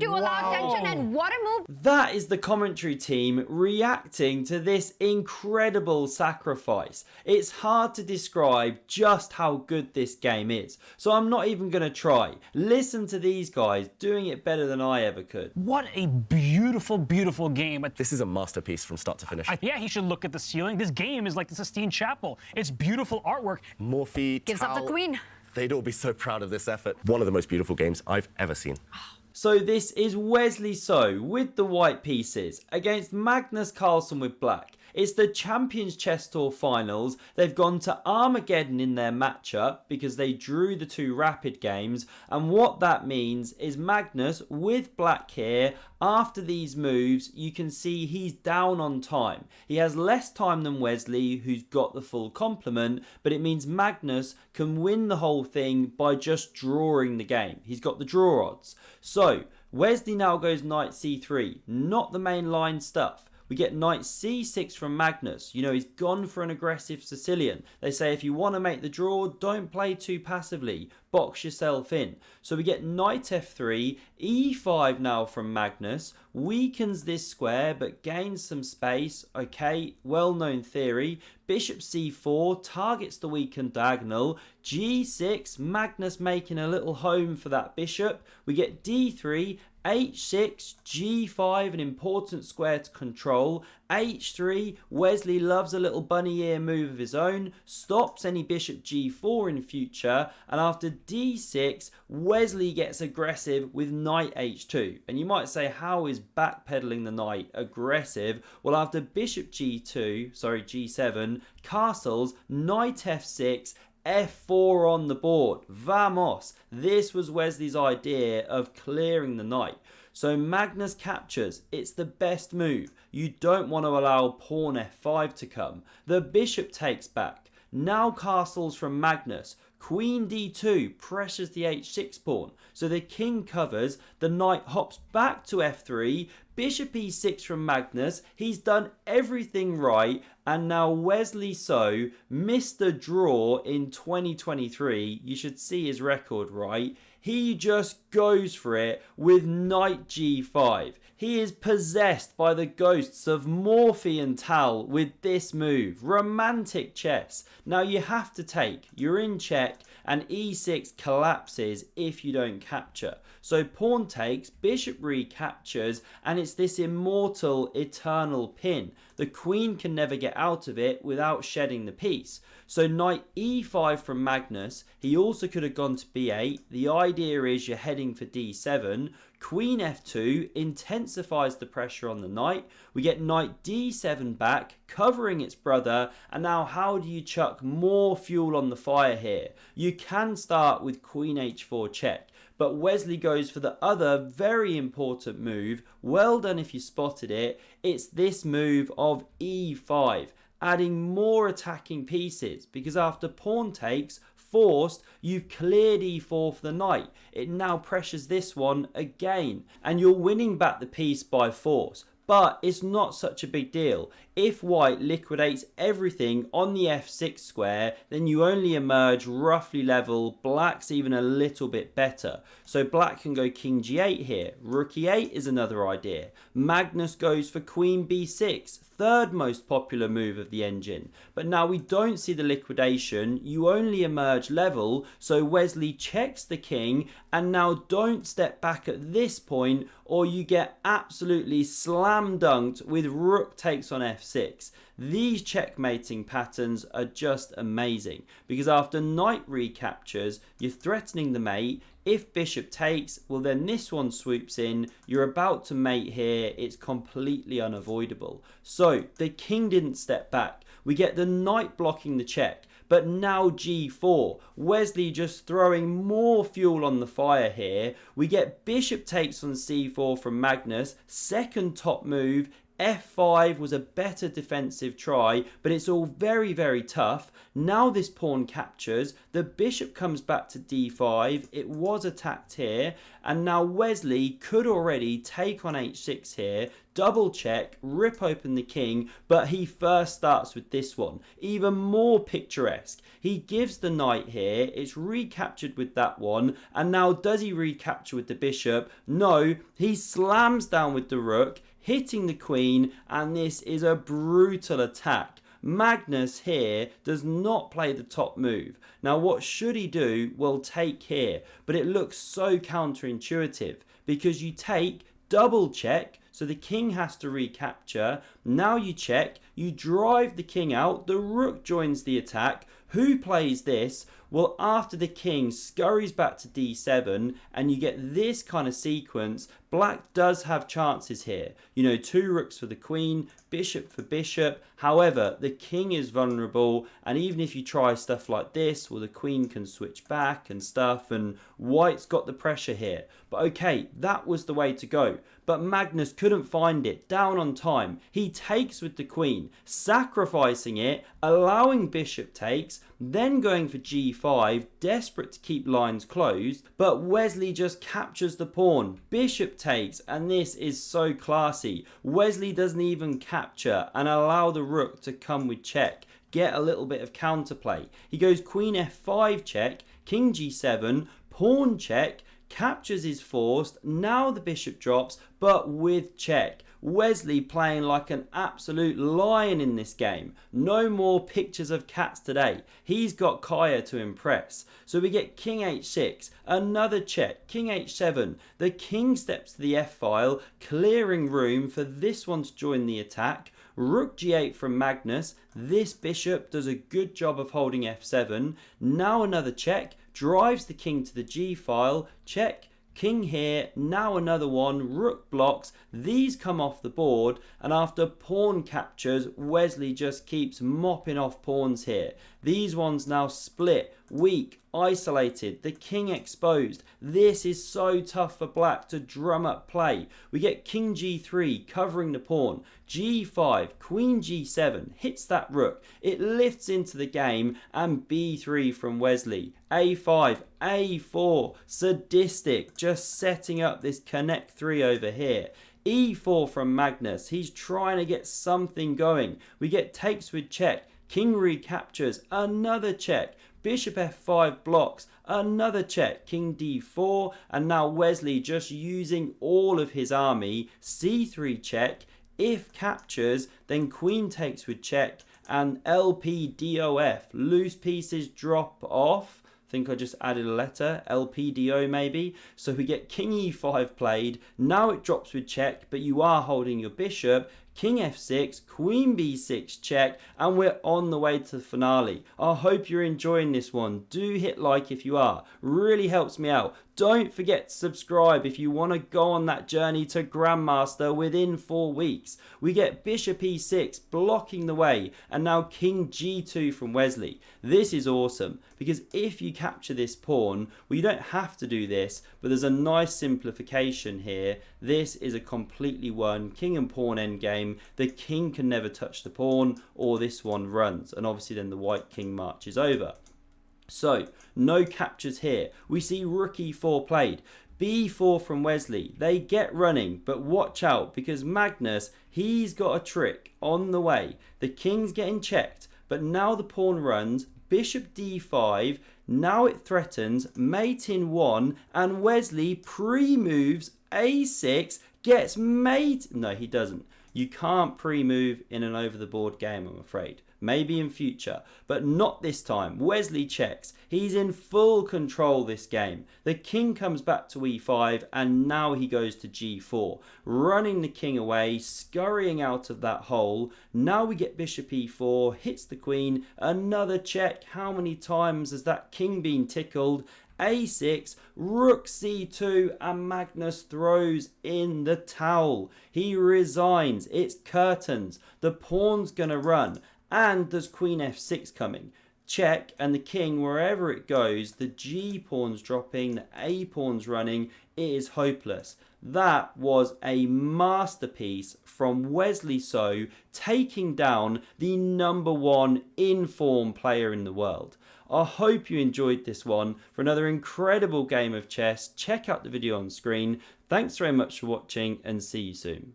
to allow tension, and what a move. That is the commentary team reacting to this incredible sacrifice. It's hard to describe just how good this game is, so I'm not even going to try. Listen to these guys doing it better than I ever could. What a beautiful, beautiful game. This is a masterpiece from start to finish. Yeah, he should look at the ceiling. This game is like the Sistine Chapel. It's beautiful artwork. Morphe, Gives up the queen. They'd all be so proud of this effort. One of the most beautiful games I've ever seen. So this is Wesley So with the white pieces against Magnus Carlsen with black. It's the Champions Chess Tour finals. They've gone to Armageddon in their matchup because they drew the two rapid games. And what that means is Magnus with black here, after these moves, you can see he's down on time. He has less time than Wesley, who's got the full complement, but it means Magnus can win the whole thing by just drawing the game. He's got the draw odds. So Wesley now goes knight c3, not the main line stuff. We get knight c6 from Magnus. You know, he's gone for an aggressive Sicilian. They say if you want to make the draw, don't play too passively. Box yourself in. So we get knight f3, e5 now from Magnus. Weakens this square but gains some space. Okay, well-known theory. Bishop c4 targets the weakened diagonal. g6, Magnus making a little home for that bishop. We get d3, h6, g5, an important square to control. h3, Wesley loves a little bunny ear move of his own, stops any bishop g4 in future, and after d6, Wesley gets aggressive with knight h2. And you might say, how is backpedaling the knight aggressive? Well, after bishop g7, castles, knight f6, f4 on the board. Vamos! This was Wesley's idea of clearing the knight. So Magnus captures. It's the best move. You don't want to allow pawn f5 to come. The bishop takes back. Now castles from Magnus. Queen d2 pressures the h6 pawn. So the king covers. The knight hops back to f3. Bishop e6 from Magnus. He's done everything right. And now Wesley So missed the draw in 2023. You should see his record, right? He just goes for it with knight g5. He is possessed by the ghosts of Morphe and Tal with this move. Romantic chess. Now you have to take. You're in check and e6 collapses if you don't capture. So pawn takes, bishop recaptures, and it's this immortal eternal pin. The queen can never get out of it without shedding the piece. So knight e5 from Magnus. He also could have gone to b8. The idea is you're heading for d7. Queen f2 intensifies the pressure on the knight. We get knight d7 back, covering its brother. And now how do you chuck more fuel on the fire here? You can start with queen h4 check. But Wesley goes for the other very important move. Well done if you spotted it. It's this move of e5, adding more attacking pieces, because after pawn takes, forced, you've cleared e4 for the knight. It now pressures this one again, and you're winning back the piece by force. But it's not such a big deal. If white liquidates everything on the f6 square, then you only emerge roughly level. Black's even a little bit better. So black can go king g8 here. Rook e8 is another idea. Magnus goes for queen b6, third most popular move of the engine. But now we don't see the liquidation. You only emerge level. So Wesley checks the king, and now don't step back at this point or you get absolutely slam dunked with rook takes on f6. These checkmating patterns are just amazing, because after knight recaptures, you're threatening the mate. If bishop takes, well then this one swoops in. You're about to mate here. It's completely unavoidable. So the king didn't step back. We get the knight blocking the check. But now g4, Wesley just throwing more fuel on the fire here. We get bishop takes on c4 from Magnus, second top move. f5 was a better defensive try, but it's all very, very tough. Now this pawn captures, the bishop comes back to d5, it was attacked here, and now Wesley could already take on h6 here, double check, rip open the king, but he first starts with this one, even more picturesque. He gives the knight here, it's recaptured with that one, and now does he recapture with the bishop? No, he slams down with the rook, hitting the queen, and this is a brutal attack. Magnus here does not play the top move. Now what should he do? Well, take here, but it looks so counterintuitive because you take, double check, so the king has to recapture. Now you check, you drive the king out, the rook joins the attack. Who plays this? Well, after the king scurries back to d7 and you get this kind of sequence, black does have chances here. You know, 2 rooks for the queen, bishop for bishop. However, the king is vulnerable, and even if you try stuff like this, well, the queen can switch back and stuff, and white's got the pressure here. But okay, that was the way to go. But Magnus couldn't find it, down on time. He takes with the queen, sacrificing it, allowing bishop takes, then going for g5, desperate to keep lines closed, but Wesley just captures the pawn, bishop takes, and this is so classy. Wesley doesn't even capture and allow the rook to come with check, get a little bit of counterplay. He goes queen f5 check, king g7, pawn check, captures is forced, now the bishop drops, but with check. Wesley playing like an absolute lion in this game. No more pictures of cats today. He's got Kaya to impress. So we get king h6, another check, king h7. The king steps to the f-file, clearing room for this one to join the attack. Rook g8 from Magnus. This bishop does a good job of holding f7. Now another check, drives the king to the g-file, check, king here, now another one, rook blocks, these come off the board, and after pawn captures, Wesley just keeps mopping off pawns here. These ones now split, weak, isolated, the king exposed. This is so tough for black to drum up play. We get king g3 covering the pawn, g5, queen g7, hits that rook, it lifts into the game, and b3 from Wesley, a5, a4, sadistic, just setting up this connect 3 over here. e4 from Magnus, he's trying to get something going. We get takes with check, king recaptures, another check, bishop f5 blocks, another check, king d4, and now Wesley just using all of his army, c3 check, if captures, then queen takes with check, and LPDOF, loose pieces drop off. I think I just added a letter, LPDO maybe. So we get king e5 played, now it drops with check, but you are holding your bishop, king f6, queen b6 check, and we're on the way to the finale. I hope you're enjoying this one. Do hit like if you are, really helps me out. Don't forget to subscribe if you want to go on that journey to Grandmaster within 4 weeks. We get bishop e6 blocking the way, and now king g2 from Wesley. This is awesome because if you capture this pawn, well, you don't have to do this, but there's a nice simplification here. This is a completely won king and pawn endgame. The king can never touch the pawn, or this one runs, and obviously then the white king marches over. So, no captures here. We see rook e4 played. b4 from Wesley. They get running, but watch out because Magnus, he's got a trick on the way. The king's getting checked, but now the pawn runs. Bishop d5. Now it threatens. Mate in 1, and Wesley pre-moves a6, gets mate. No, he doesn't. You can't pre-move in an over-the-board game, I'm afraid. Maybe in future, but not this time. Wesley checks. He's in full control this game. The king comes back to e5, and now he goes to g4, running the king away, scurrying out of that hole. Now we get bishop e4, hits the queen, another check. How many times has that king been tickled? a6, rook c2, and Magnus throws in the towel. He resigns. It's curtains. The pawn's gonna run. And there's queen f6 coming. check, and the king, wherever it goes, the G pawn's dropping, the A pawn's running, it is hopeless. That was a masterpiece from Wesley So, taking down the #1 in-form player in the world. I hope you enjoyed this one. For another incredible game of chess, check out the video on screen. Thanks very much for watching, and see you soon.